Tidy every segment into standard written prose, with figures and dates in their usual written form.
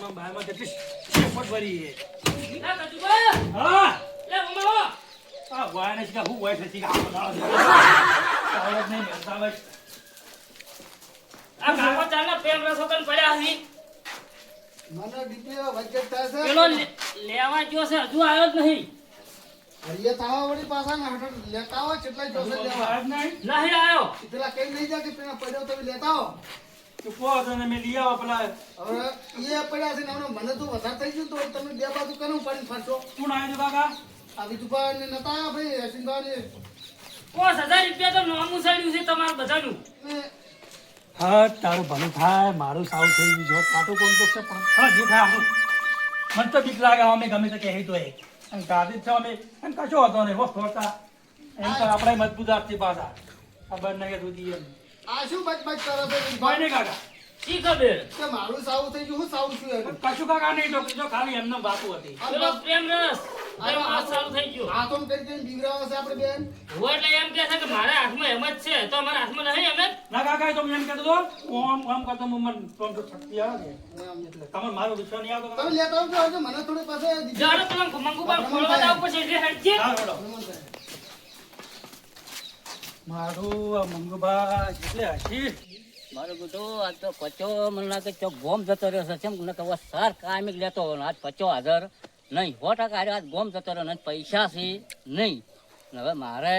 બારમાં કેટલી પોટ ભરી છે. ના કચુબા હા લે મમ્મા આ વાયને છે હું વાય છે આ આવડત નહીં આવડત. આ કાકો ચાલના પ્રેમ રસોકન પડ્યા હી મને ડીપીઓ વજ્જત થાય છે પેલો લેવા ગયો છે હજુ આવ્યો જ નહીં. હરિયા તાવા વળી પાછા ને હઠ લેતા આવો કેટલા જોશે લેવા આજ નહીં નહીં આવ્યો. પેલા કઈ નહીં જાય કે પેલા પડ્યો તો લેતા આવો તું પોત અને મેં લઈ આવો પેલા હવે એ પડ્યા છે ને હમણાં મને તો વધારે થઈ ગયું તો તમે બે બાજુ કેનું પાડી ફરશો કોણ આવ્યું કાકા? આ વિધુભા ને નતા આવ્યા ભાઈ હસીનભા ને 5000 રૂપિયા તો નોમું સાડ્યું છે તમારું બધાનું. હા તારું ભલું થાય મારું સાવ થઈ ગયું જો કાટું કોણ તો છે પણ હા જે થાય આપણું મને તો બીક લાગે અમે ગમે તે કહી તો એ અને ગાદી છે અમે એમ કશો હતો ને હો ફરતા એમ તો આપણે મજબૂત આપતી પાછા ખબર નહીં કે સુધી એમ આ શું બચ બચ કરે છે કોઈ વિધુભા? નહીં કાકા શી ખબર કે મારું સાવું થઈ ગયું હું સાવું છું એનું કશું કાકા નહીં તો જો ખાલી એમનો બાપુ હતી પેલો પ્રેમ રસ ચાલુ થઈ ગયો. આ તો કરી કરીને બીવરાવે છે આપણે બેન હું એટલે એમ કે છે કે મારા હાથમાં એમ જ છે તો અમારા હાથમાં નહીં એમ જ. ના કાકા એ તો એમ કહેતો હતો ઓમ ઓમ કરતો મને તો શક્તિ આવે કે એટલે તમારે મારો વિશ્વાસ નહીં આવતો તમે લેતા આવજો આજે મને થોડી પાસે જાડો પેલા મંગુબા ખોલવા જાવ પછી એટલે હેડજે. હા બોલો મારું આ મંગુબા એટલે હસી મારું બધું આજ તો પચો મને લાગે ચોક ગોમ જતો રહ્યો છે કેમ ને કે સાર કાયમિક લેતો હોય ને આજ 50,000 નહીં 100% આજ ગોમ જતો રહ્યો ને પૈસા છે નહીં ને હવે મારે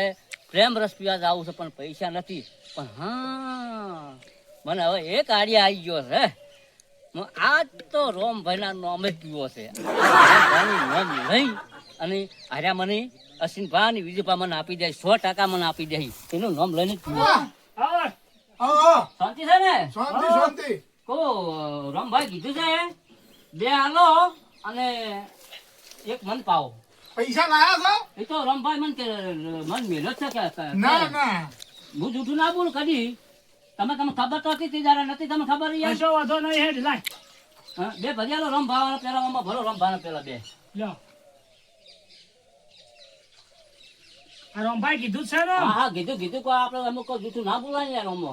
પ્રેમ રસ પીવા જવું છે પણ પૈસા નથી પણ હા મને હવે એક આડિયા આવી ગયો છે આજ તો રોમભાઈના નોમે જ પીવો છે રોમભાઈનું નામ નહીં અને હાર્યા મને અશ્વિનભા ને વિજયભા મને આપી દે 100% મને આપી દે એનું નામ લઈને જ પીવો આવો. શાંતિ છે ને શાંતિ શાંતિ કો રામભાઈ કીધું છે 2 હાલો અને 1 મન પાવો પૈસા લાયા છો એ તો રામભાઈ મન મન મહેનત છે કે ના ના હું જૂઠું ના બોલું કદી તમે ખબર તો હતી જરા નથી તમે ખબર યાર કશો વાંધો નહીં હેડ લાય. હા, 2 ભજીયાલો રામભાઈ પેલા ભલો રામભાઈ પેલા 2 લ્યો આ રોમભાઈ કીધું છે ને હા હા કીધું કોઈ આપણે અમુક જૂઠું ના બોલાય યાર અમો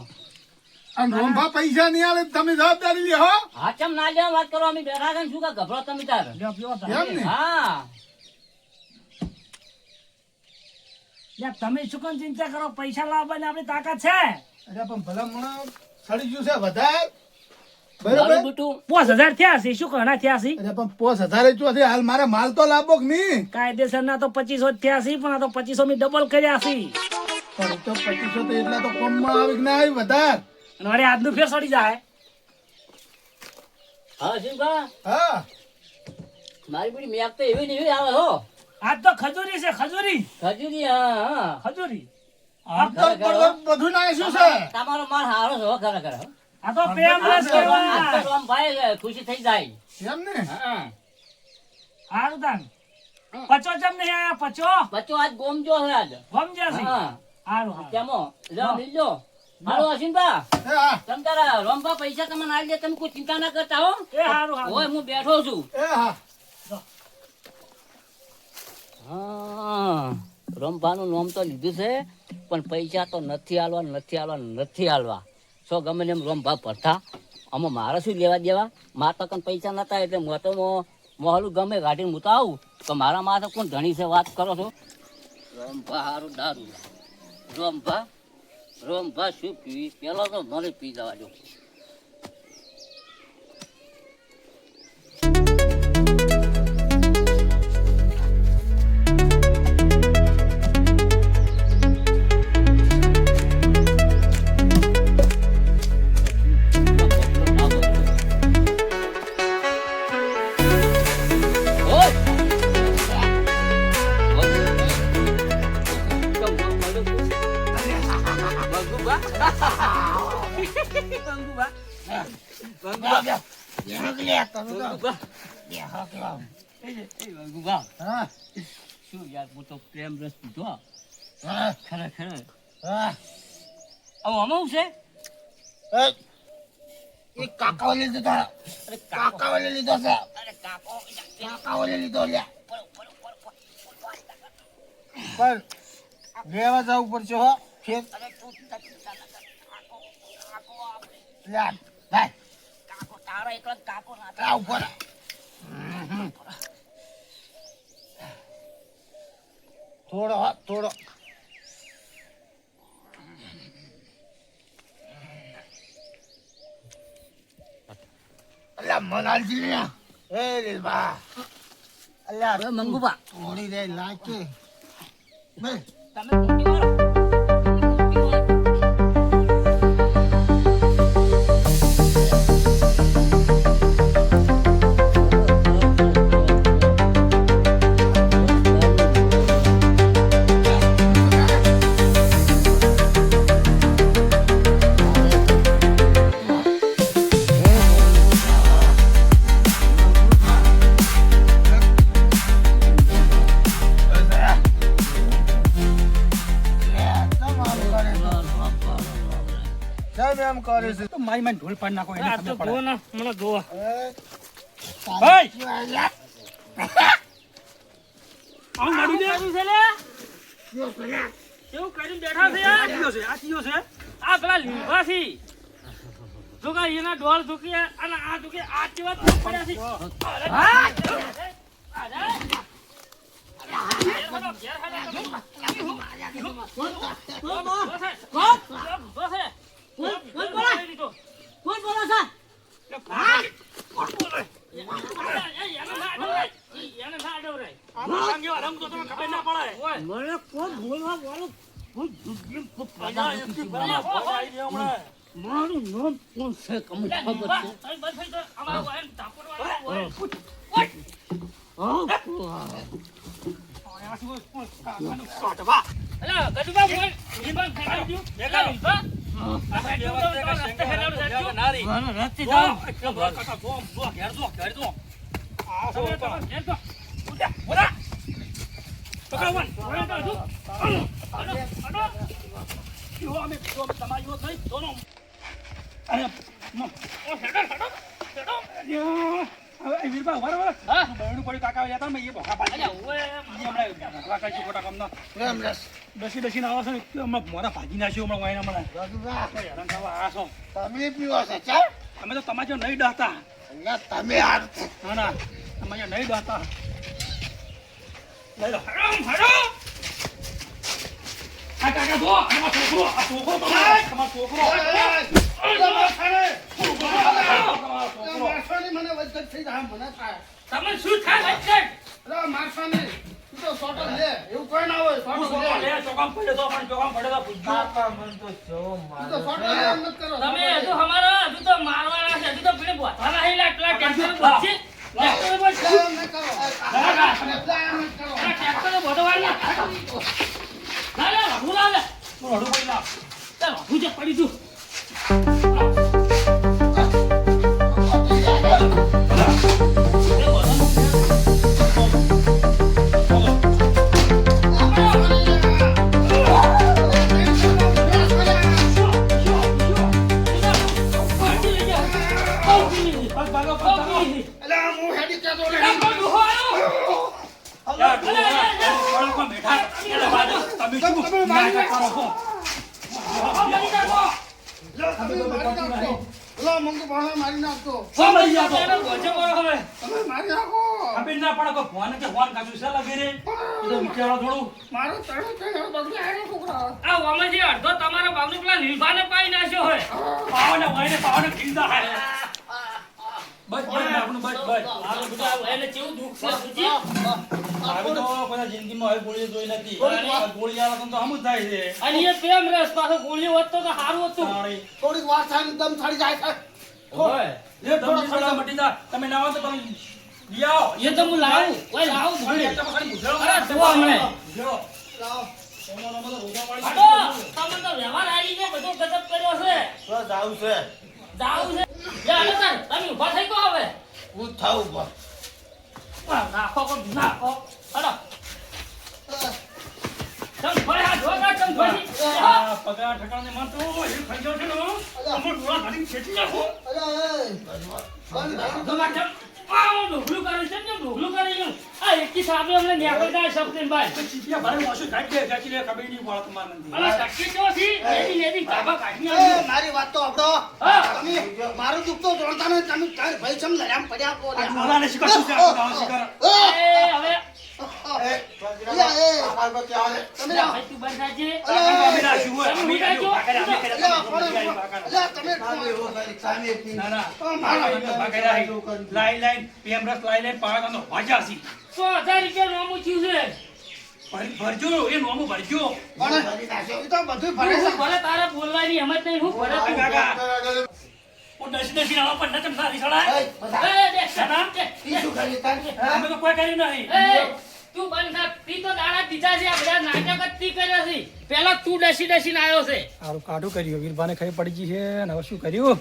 અને રોંભા પૈસા નહીં આલે તમે જવાબદારી લ્યો હો હા ચમ ના લેવા વાત કરો અમે બેઠા છે ને શું કા ગભરો તમે તાર લ્યો પીવો તાર. એમ ને હા યાર તમે શું કામ ચિંતા કરો પૈસા લાવવાની આપણી તાકાત છે. અરે પણ ભલા મણા સડી ગયું છે વધારે મારું બરોબર બેટું 5000 થયા છે શું ઘણા થયા છે અરે પણ 5000 ચોથી હાલ મારે માલ તો લાવો કે નહીં કાયદેસર ના તો 2500 થયા છે પણ આ તો 2500 ની ડબલ કર્યા છે પણ તો 2500 તો એટલા તો કમમાં આવી કે ના આવી વધારે અને અરે આજનું ફેર સડી જાય. હા શિવભા હા મારી બધી મેક તો એવી ને એવી આવે હો આજ તો ખજૂરી છે ખજૂરી ખજૂરી હા ખજૂરી આમ તો બધું નાખ્યું છે તમારો માલ હારો છે હો ખરેખર હો. આ તો પ્રેમ રસ આજ તો કહેવાય. આમ ભાઈ ખુશી થઈ જાય એમ ને હા હારું તાન પચો જમ નહીં આયા પચો બચ્ચો આજ ગોમ જો છે આજ સમજ્યા છે હા હારું હારું. કેમો લો મિલજો હાલો અશ્વિનભા એ હા તમ તારા રોમભા પૈસા તમને આલી દે તમે કોઈ ચિંતા ના કરતા હો એ હારું હારું. ઓય હું બેઠો છું એ હા હા રોમભાનું નામ તો લીધું છે પણ પૈસા તો નથી હાલવા સો ગમે એમ રોમભા ભરતા આમાં મારે શું લેવા દેવા મારે તો કઈ પૈસા નતા એટલે હું તો મોહલું ગમે ગાડીને હું તો આવું તો મારા માં તો કોણ ધણી છે વાત કરો છો રોમભા હારું દારૂ રોમભા શું પીવી પેલો તો મને પી જવા દો હા શું યાર હું તો પ્રેમ રસ પીધો હા ખરેખર હા આવું અમાવું છે એ કાકાઓ લીધો તારા અરે કાકાઓ લીધો છે અરે કાકો કાકાઓ લીધો લ્યા પણ લેવા જવું પડશે હો ફેર લ્યા ભાઈ તારા એકલા કાકો ના આ ઉભો રહે. થોડો હા, થોડો અલ્યા મલાલજી ને એ લીલબા અલ્યા હવે મંગુબા થોડી રે લાગે બે તમે મોટી વાળો એમ કરે છે તો મારી માં ઢોલ પાડી નાખો એને આ ખબર તો પડે. જો ને મને જો ભાઈ! આવું ગાડી દે. કર્યું છે લે કેવું કરીને બેઠા છે આ યાર કયો છે? આ કયો છે? આ પેલા લીંબા છે જો કે એના ડોલ ઝૂકી અને આ ઝૂકી આ કેવા પડ્યા છે હા આમાં સાંગેવા રંગ તો તમને ખબર ના પડે. મને કોણ બોલવા વાળું અહીંયા એકથી બરાબર ભોગ આવી ગયો હમણાં. મારું નામ કોણ છે કમ ખબર છે અહીંયા શું કોણ કાકાનું કાઢવા. અલા ગજુબા બોલ લીંબા ખાઈ ગયું દેખાડો. આ કહેવત છે કે રસ્તે હેરાન શેંગા થયો. નારી. રસ્તે જો, જાઓ એટલો ભર કાકા, જો, જો, ઘેર જો, ઘેર જો. આ જો, તમે તો. તો ઘેર તો ઉઠ્યા, ઉઠા. પકડો, વન. જો, અમે તમારી વાત નહીં, દોનો. અરે, નો. ઓ, હેડો, હેડો, હેડો. હવે એ વીરબા, ઉભા રહો, ઉભા રહો. હા? બહેરણું પડ્યું, કાકા આવ્યા હતા ને, એ ભોગા પાડી. અલ્યા ઓએ એ હમણાં ભોગા કાઢી ખોટા કામના. એમ રસ બેસીને આવો છો ને, એટલે હમણાં મોઢા ભાજી નાખ્યું હમણાં વાયના હમણાં. રાજુભા હેરાન થવા આવ્યા છો. તમે પીવો છો ચા અમે તો તમારે જેમ નહીં ડહતા. અલ્યા તમે હાર ના ના તમારે જેમ નહીં ડહતા. લઈ લો. હેડો, હેડો. આ કાકા જો, આ છોકરો તમારો, તમારો છોકરો. મારવાની મને વચ્ચે થઈ જાય મને થાય તમે શું થાય વચ્ચે અરે મારવાની તું તો સોટો લે એવું કોઈ ના હોય તું સોટો છોકરો લે લે, ચોકામ પડ્યો તો પણ ચોકામ પડ્યો તો પૂછજો. તું તો સોટો લે એમ મત કરો તમે હજુ અમારા હજુ તો મારવાના છે હજુ તો પેલે બોથાના હી લાટલા ટેક્ટર બોલશે ટેક્ટર બોલશે એમ ન કરો એમ ન કરો ટેક્ટર બોધવાના ના ના ભૂલા લે તું હળું પડી લાવ. ચાલ ભૂજે પડી તું બસ ભાગો, બસ ભાગો. અલ્યા હું હેડી કેતો લે યાર, તું બાળકો બેઠા. એટલે બાજુ તમે શું નાટક કરો છો? લો મંગુ ભાણા મારી નાખતો સમજી ગયા તો. તમે મારી નાખો ખબર ના પડે કોઈ ફોન કે ફોન કાચું છે લાગી રે. એ તો વિચારો થોડું. મારો તણો તણો બગડી આયો છોકરા આ વામાજી અડધો તમારા બાબુ પેલા લીલભાને પાઈ નાખ્યો હોય પાવને વળીને પાવને ખીલતા હે. બસ બસ આપણું બસ બસ. મારું બધું એને કેવું દુઃખ છે સુજી આવી તો કોઈ જિંદગીમાં હવે ગોળી જોઈ નથી. આ ગોળી આવે તો હમ જ થાય છે. અને એ પ્રેમ રસ પાછો ગોળીઓ હોત તો સારું હતું તાળી. થોડીક વાર થાય ને દમ છડી જાય છે હોય લે તમને થોડા મટી જા. તમે ના આવો તો તમે લઈ આવો. એ તો હું લાવું ઓય લાવું ખાલી ગોળી તમે ખાલી ગુજરાત અરે જુઓ હમણે જો. લાવો તમારો બધો રોજા વાળી હટો તમને તો વ્યવહાર આવી ગયો બધો ગજબ કર્યો છે તો જાવ છે જાવું છે લે હાલો તાર તમે ઊભા થઈ ગયો હવે હું થાઉં બસ નાખો કો નાખો હટો તમ ભાઈ આ જોગા તમ ભાઈ આ પગાર ઠકાણે માં તો એ ખાઈ ગયો છે ને. અમર ડોળા ઘાડીને ખેંચી નાખો. અરે બંધ જોગા તમ આ ઢોકળું કરે છે ને ઢોકળું કરી ગયું આ એકી સાબે અમને નેકળતા શબ્દન ભાઈ તો ચીપિયા ભારે મોશું કાઢી દે કાચી લે ખબર નહીં પડે તમારે નથી અલા ટકી તો થી લેડી કાબા કાઢી એ, આવ્યો મારી વાત તો આપડો હા. તમે મારું દુઃખ તો જોણતા નહીં તમે તાર ભાઈ સમ લડામ પડ્યા કો રે. ઓલાને શીખર શું છે આ શીખર એ હવે તમે લા ભાઈ તું બંધ થાજે અમે રાખ્યું હોય અમે તમે રાખ્યું ભાગેલા અમે કર્યા તમે ના ના ભાગેલા લાઈ લાઈ પીએમ રસ લાઈ લાઈ પાવાનો વાજાસી 100,000 રૂપિયા નોમું થયું છે ભરજો એ નોમું ભરજો એ તો બધું ભરે છે. હું ભલે તારે બોલવાની હિંમત નહીં હું ભલે તું કાકા ઓ દસી દસી આવા પણ નચમ સારી સડા એ, બધા એ દેખ સનામ કે ઈ શું કરી તારે? અમે તો કોઈ કર્યું નહીં એ તું બંધ થા તી તો દાડા દીધા છે આ બધા નાટક જ તી કર્યા છે પહેલા તું ડસી ડસીને આવ્યો છે સારું કાઢું કર્યું વીરભાને ખરી પડી ગઈ છે અને હવે શું કર્યું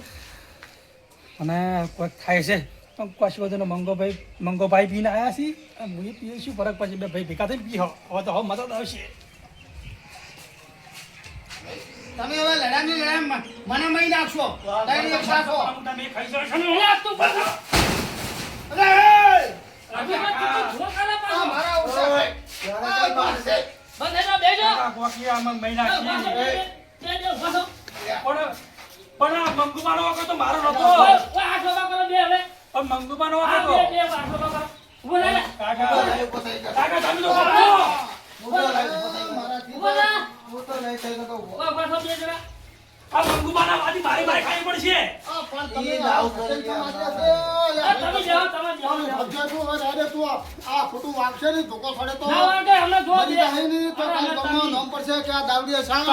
અને કોઈ થાય છે તો કશું બધું મંગોભાઈ પીને આવ્યા છીએ અને હું પીએ શું ફરક પછી બે ભાઈ ભેગા થઈને પીહો હવે તો હવે મદદ આવશે તમે હવે લડાની લડામ મને મહી નાખશો તારી એક સાસો. તમે ખાઈ શકો છો ને? લે તું બંધ અરે એ! અભી મત તું ધો કાલા આ પાછો મારા ઉપર આ મારશે. બંધ એનો બેજો Ah, કાકા કોકી આમાં મહિના છીએ. બેજો બસો પણ આ મંગુબાનો વખત તો મારો નતો ઓય આ શોભા કરો બે હવે પણ મંગુબાનો આ વખત બે તો બે આ શોભા કરો ઉભો રે કાકા તમે તો ખબર મારાથી ઉભો રે હું તો નહીં થઈ શકતો. ઓય બસો બે જરા આ મંગુબાના વાદી મારી મારી ખાઈ પડશે આ પણ તમે આવું કરી આ તમે જાઓ તમે જાઓ સમજ્યા તું હવે અરે તું આ ખોટું વાગશે ને ધોકો પડે તો ના વાગે હમણે જો મરી જાય નહીં તો કાલે ગમનો નામ પડશે કે આ દાવડીએ સાંગ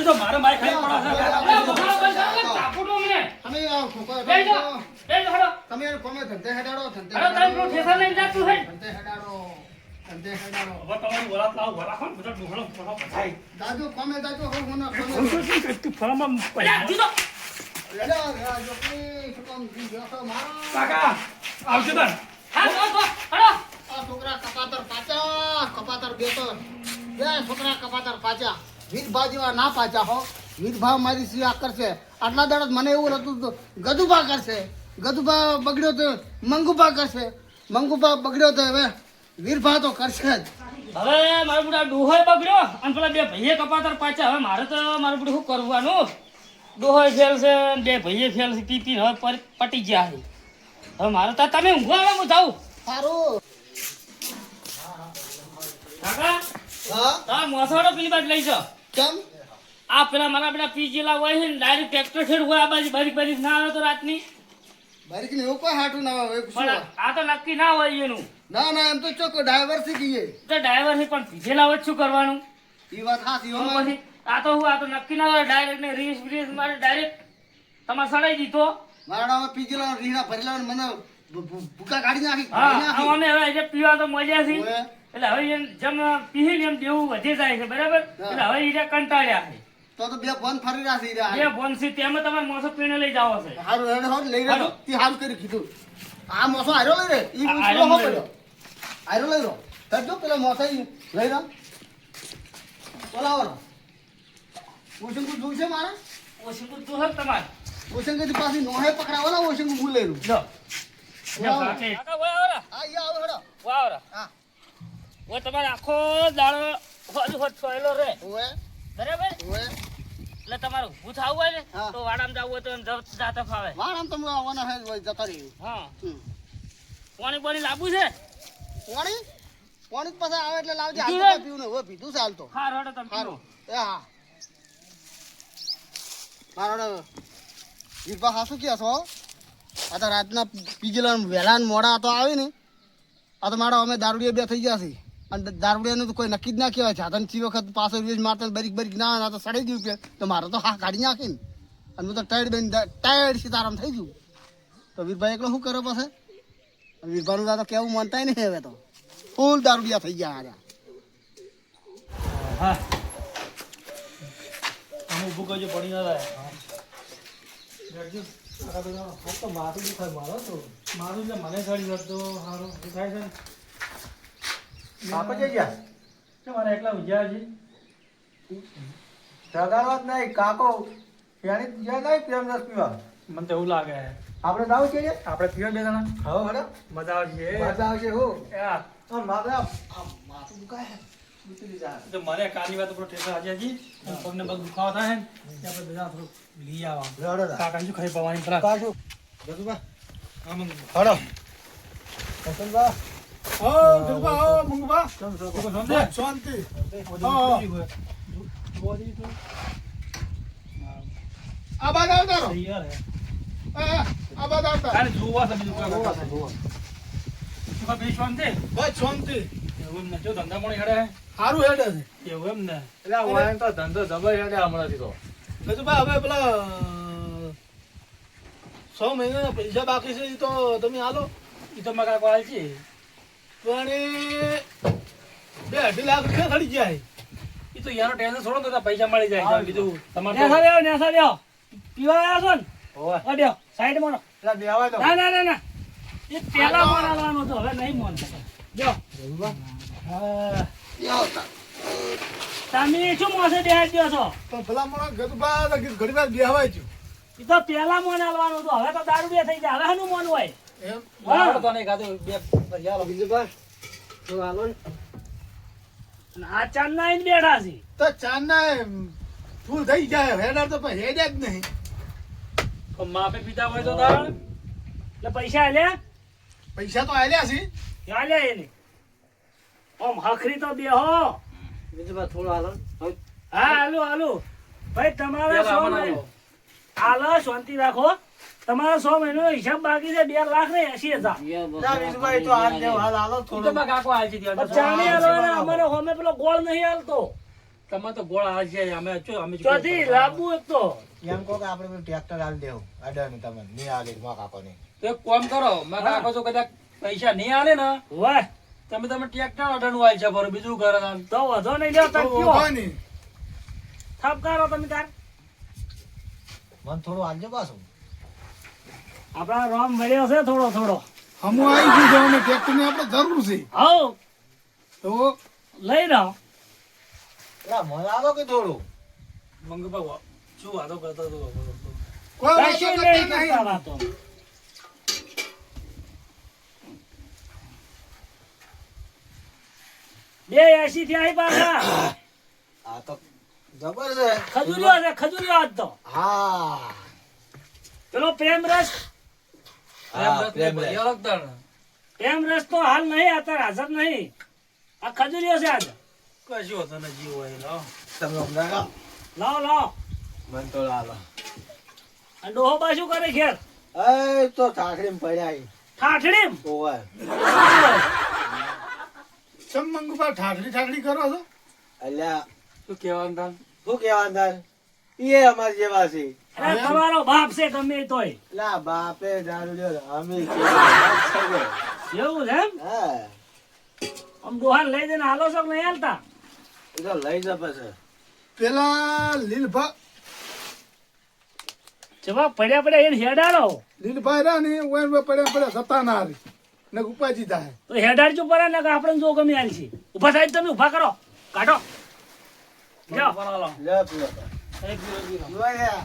તો મારે મારી ખાઈ પડશે અરે બહાર બંધ કર ચાપુડો મને તમે આ ખોકો બેજો બેજો હડો તમે એને કોમે ધંધે હેડાડો ધંધે હડો તારી પેલો ઠેસા લઈને જા તું હે ધંધે હેડાડો ધંધે હેડાડો હવે તમારી વરાત લાવ વરાખો ને બધા ડુહળો ફળો બધાય દાદુ કોમે દાદુ હું મને કોમે તું ફળમાં અરે દીધો રાજો કી સુકમ દી જોતો મારો કાકા આવજો તન હા તો હડો આ છોકરા કપાતર પાચા કપાતર બેતર બે છોકરા કપાતર પાચા વીર ભાજીવા ના પાચા હો વીર ભાવ મારી સિયા કરશે આટલા દાડા મને એવું હતું તો ગદુભા કરશે ગદુભા બગડ્યો તો મંગુભા કરશે મંગુભા બગડ્યો તો હવે વીરભા તો કરશે જ હવે મારો બુડા ડોહોય બગડ્યો અને પેલા બે ભાઈએ કપાતર પાછા હવે મારે તો મારું બધું શું કરવાનું ડોહોય ફેલ છે ને બે ભાઈએ ફેલ છે પી પીને હવે પટી ગયા છે હવે મારે તો તમે ઊંઘવા આવે હું જાઉં સારું કાકા હા તાર મોસવાડો પેલી બાજુ લઈ જાઓ કેમ આ પેલા મારા બધા પીજેલા હોય છે ને ડાયરેક્ટ ટ્રેક્ટર છેડ હોય આ બાજુ બારીક બારીક ના આવે તો રાતની બારીક ને એવું કોઈ હાટું ના આવે પણ શું આ તો નક્કી ના હોય એનું ના ના એમ તો ચોક ડ્રાઈવર શીખી ગઈ તો ડ્રાઈવર છે પણ પીજેલા હોય તો શું કરવાનું એ વાત હાચી હો તો મારી. પછી આ તો હું આ તો નક્કી ના હોય ડાયરેક્ટ ને રીસ મારે ડાયરેક્ટ તમારે સડાઈ દીધો મારા નામે પીજેલા રીણા ભરેલા મને ભૂકા કાઢી નાખી હા કાઢી નાખી. અમે હવે આજે પીવા તો મજા છે ઓવે. એટલે હવે એમ જેમ પીહી ને એમ દેવું વધી જાય છે બરાબર એટલે હવે એ કંટાળ્યા છે તો બે બંધ ફરી રાખી રહ્યા જે બોનસી તેમાં તમારે મોસો પીને લઈ જાવ છે હારું હેડ હોર લઈ રહ્યો હાલો. તે હારું કરી કીધું આ મોસો હારો લઈ રે ઈ આ પેલો હારો હો લઈ પડ્યો હારો લઈ રહ્યો તરજો પેલો મોસો ઈ લઈ રહ્યો બોલાવો ઓશંકુ જોઈશે મારે ઓછી તું હક તમારે ઓશંકુ થી પાછી નોહે પકડાવવાના ઓશંકુ હું લઈ રહ્યું જો વાવ. કાકા વાહ આવરા હા ઈ આવો હેડો વાહ આવરા હા ઓ તમારે આખો દાડો હોજ હોજ છોયલો રે ઓએ બરાબર ઓએ એટલે તમારે ઊભું થવું હોય ને હા. તો વાડામાં જવું હોય તો એમ જાતા ફાવે વાળ આમ તમે આવવાના હે ભાઈ જતા રહ્યું હા પાણી પાણી લાવવું છે પાણી પાણી જ પાછા આવે એટલે લાવજે પીધું હાલ છે? તો પીવું ને હવે પીધું છે હાલ તો હા રોડો તમે સારું પીવો. એ હા મારો વીરભા હા શું કહે છો આ તો રાતના પીજેલા વહેલા ને મોડા તો આવે ને આ તો મારા અમે દારૂડિયા બે થઈ ગયા છે અને દારૂડિયાનું તો કોઈ નક્કી જ ના કહેવાય સાધન ચી વખત પાછો રીજ મારતા બરીક બરીક ના આવે, આ તો સડી ગયું કે તો મારે તો હા કાઢી નાખી ને અને હું તો ટાયર્ડ સીતારામ થઈ ગયું તો વીરભાઈ એકલો શું કરે પાસે વીરભાનું દાદા કેવું માનતા નહીં હવે તો ફૂલ દારૂડિયા થઈ ગયા આજે હા અમે ઊભું કરજો પડી ના થાય તો માથું દુખાય મારો તો મારું એટલે મને ચડી હોત તો સારું દુખાય છે ને બાપા જઈ ગયા કે મારે એકલા ઉજ્યા છે જગાડવા જ નહીં કાકો એની જ્યાં નહીં પ્રેમ રસ પીવા મને તો એવું લાગે આપણે દાવ છે યાર આપણે પીવા બે જણા હા હેડો મજા આવશે મજા આવશે હો યા. આ મારે આ માથું દુખાય ઉતરી જાય તો મારે કાલની વાત ઉપર ઠેસા આજે હજી પગને પગ દુખાવા થાય ને ત્યાં આપણે બધા થોડું લઈ આવા હેડો કાકા શું ખાઈ પવાની પેલા પાછું ગજુબા હા મંગુ હેડો કસનબા શાંતિ આ બાદ આવતા રહો. આ બાદ આવતા કાલે જોવા છે બીજું કાકા કાકા બે શાંતિ બસ શાંતિ. એવું એમ ને જો ધંધા પણ હેડે સારું હેડે છે એવું એમ ને એટલે આ વાયન તો ધંધો જબર હેડે હમણાંથી તો ગજુભાઈ હવે પેલા 100 મહિનાના પૈસા બાકી છે એ તો તમે આલો. એ તો મારા કાકા હાલ છે પણ એ 2-2.5 લાખ રૂપિયા ખડી જાય. એ તો યાર ટેન્શન છોડો તો પૈસા મળી જાય બીજું તમારે નેસા બેહો, નેસા બેહો. પીવા આવ્યા છો ને? ઓય આ બેહો, સાઈડમાં રહો. એટલે બેવાય તો ના, ના, ના, ના. એ પેલા મોન આલવાનો હતો, હવે નહીં મોન થતો. બેહો. હા. તમે શું મોસે બેહાડી દ્યો છો? પણ ભલા મોણા ગજુભા ઘણી વાર બેહવાય છે. એ તો પેલા મોન આલવાનું હતું, હવે તો દારૂ બે થઈ જાય, હવે શાનું મોન હોય? એમ આપણે તો નહીં ખાધું બે યાર બીજું તો હાલો ને અને આ ચાંદના આઈને બેઠા છે. તો ચાંદના ફૂલ થઈ જાય હેડર તો પણ હેડે જ નહીં. માપે પીતા હોય તો તાર એટલે પૈસા આલ્યા? પૈસા તો આલ્યા છે. આલ્યા એને. ઓમ હખરી તો બેહો. બીજું થોડું હાલો હા, હાલો, હાલો. ભાઈ તમારા યાર 100 આમાં મહિના હાલો, શાંતિ રાખો. તમારા 100 મહિનાનો હિસાબ બાકી છે 2 લાખ ને 80,000. ના બીજુભાઈ તો હાલ દેવ હાલ હાલો તું તો થોડું મારા કાકો હાલ છે પણ ચાણી હાલો ને અમારે હોમે પેલો ગોળ નહીં હાલતો. તમે તો ગોળ હાલ છે અમે અમે ચોથી લાંબુ એક તો. એમ કહો કે આપણે પેલું ટ્રેક્ટર હાલ દેવું અડર ને તમે નહીં હાલે માં કાકો ને તો એક કામ કરો મારા કાકો તો કદાચ પૈસા નહીં હાલે ને વાહ, તમે ટ્રેક્ટર અઢારનું હાલ છે બરો બીજું કરે તાન. તો વધો નહીં લ્યો તમે કયો. ભગવાની. ઠપકારો તમે તાર. મન થોડું હાલજો પાછું આપણા રોમ મળ્યો છે થોડો થોડો. હમું આવી ગયું છે અને ટ્રેક્ટરની આપણે જરૂર છે. હઉ, તો લઈ રહ્યો. એટલે મને હાલો કે થોડું મંગુ બાબા શું વાતો કરતો હતો કોઈ વાતો કશું કરતા નહીં નહીં. કરતા વાતો. 2.80 થી આવી પાછા. આ તો જબર છે ખજૂરીઓ છે, ખજૂરીઓ આજ તો. હા પેલો પ્રેમ રસ, પ્રેમ રસ. પ્રેમ રસ તો હાલ નહીં, અત્યારે હાજર નહીં. આ ખજૂરીઓ છે આજ. કશું હતો ને જીવ હોય લાવો. તમે હમણાં લાવો, લાવો. મન થોડું હાલો આ ડોહો બા શું કરે ઘેર? એ તો ઠાકડી પડ્યા ઠાઠડીમ. ઓય ચમ મંગુભા ઠાકડી કરો છો? અલ્યા શું કહેવાનું તાન? શું કેવાનું તાર એ અમાર જેવા છે અરે તમારો બાપ છે ગમે એ તોય. લા બાપે દારૂ લ્યો અમે છે. એવું છે એમ? હા આમ ડોહાને લઈ જઈને હાલો છો કે નહીં હાલતા? એ તો લઈ જપે છે પેલા લીલભા જવાબ પડ્યા પડ્યા એને હેડાડો. લીલભાઈ રહ્યા ને ઓય પડ્યા સત્તા ના હારી ને ઉપાજી થાય. તો હેડાડજો પડે ને કે આપણે જો ગમે હાલ છે. ઉભા થાય તમે ઉભા કરો, કાઢો. જાઓ. હાલો. લે પીવો એ પીરો, પીરો. જોયા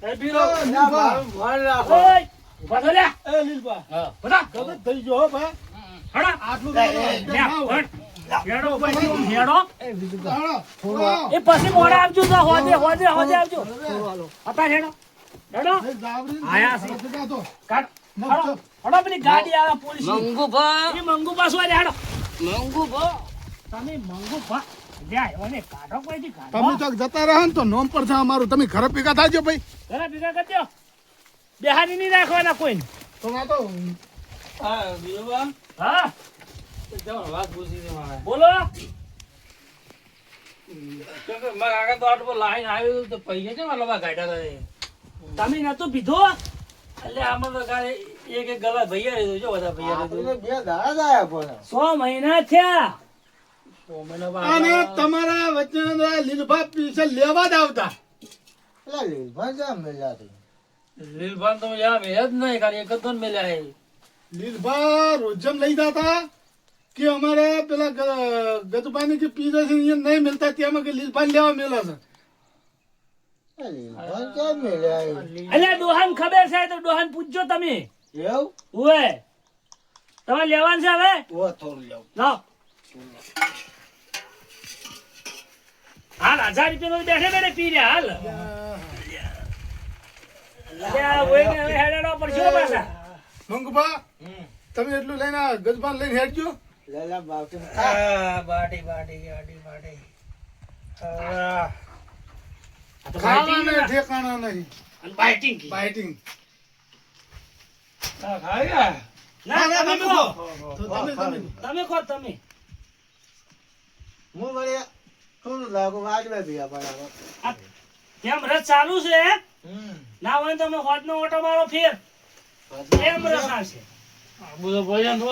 એ પીરો. ના મારું મન રાખો ઓય, ઉભા થો લ્યા. એ લીલભા હા. બધા ગમે થઈ ગયો હો ભાઈ. હડા. આટલું લ્યા, હટ. હેડો પછી આમ હેડો. એ પછી મોડા આવજો તો હોજે આવજો. હતા હેડો. હેડો. આયા છે. કાઢ. હડો. હડો પેલી ગાડી આવે પોલીસની. મંગુભા એ મંગુ પાછું આજે હેડો. મંગુભા તમે મંગુ ભા જાય અને કાઢો કોઈથી તમે કાઢો. ચોક જતા રહો ને તો નોમ પર છે અમારું. તમે ઘરે ભેગા થાજો ભાઈ. ઘરે ભેગા કરી દો. બેહારી નહીં રાખવાના કોઈને. તો આ તો હા બીરોબા હા, જાઓ વાત પૂછી છે મારે બોલો. કેમ કે મારા કાકા તો આટલો લાઈન આવ્યું તો પૈસા છે મારા લબા કાઢ્યા હતા તમે નતું પીધો? એટલે આમાં તો કાલે એક ગલા ભૈયા લીધું જો બધા ભૈયા આપણે લીધું 2 દાડા જ આયા પણ 100 મહિના થયા. અને તમારા વચ્ચે લીલભા પીછે લેવા જ આવતા. એટલે લીલભાઈ જા મેલ્યા તું લીલભાન તો યાર મેં જ નહીં ખાલી એક જ તો મેલ્યા હે લીલભા રોજમ લઈ જતા કે અમારે પેલા ગજુભાઈ કે પીધા છે અહીંયા નહીં મળતા ત્યાં કે લીલભાઈ લેવા મેલા છે. કેમ મેળ્યા અલ્યા ડોહાન ખબર છે તો ડોહાન પૂછજો તમે એવું ઓએ તમારે લેવાનું છે હવે ઓ થોડું લેવું લાવ હાલ 1000 રૂપિયા બેઠે બેઠે પી રહ્યા હાલ અલ્યા ઓય ને હવે હેડેડો પડશે હો પાછા મંગભા તમે એટલું લઈને આ ગજબાન લઈને હેડજો. લેલા બાવટી બાટી બાટી બાટી બાટી આ તો ખાવાના fighting ઠેકાણા નહીં. અને fighting કી. બાઇટિંગ. ખાઈ ગયા ના તમે કહો તો તમે તમે કહો તમે હું વળી થોડું લાગુ વાજવે ભીયા બરાબર આ કેમ રસ ચાલુ છે ના હોય તો તમે હોદનો ઓટો મારો ફેર એમ રસ આવશે બધો ભજન તો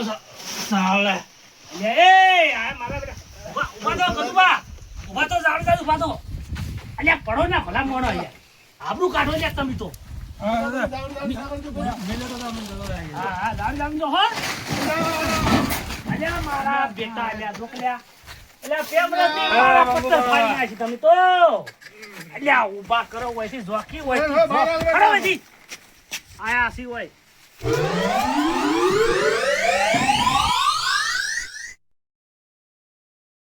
ચાલે લે એ આ મારા બેટા ઉભા તો ગજુબા ઉભા તો જાણ જાણ ઉભા તો અલ્યા પડો ના ભલા મોણો અહીંયા આબરૂ કાઢો લે તમે તો હા હા જાણ જાણ જો હો અલ્યા મારા બેટા અલ્યા ઢોકલ્યા અલ્યા કેમ રસ ની મારા પત્તર ફાડી નાખી તમે તો અલ્યા ઉભા કરો હોય છે જોકી હોય છે ખડો હોય છે આયા સી હોય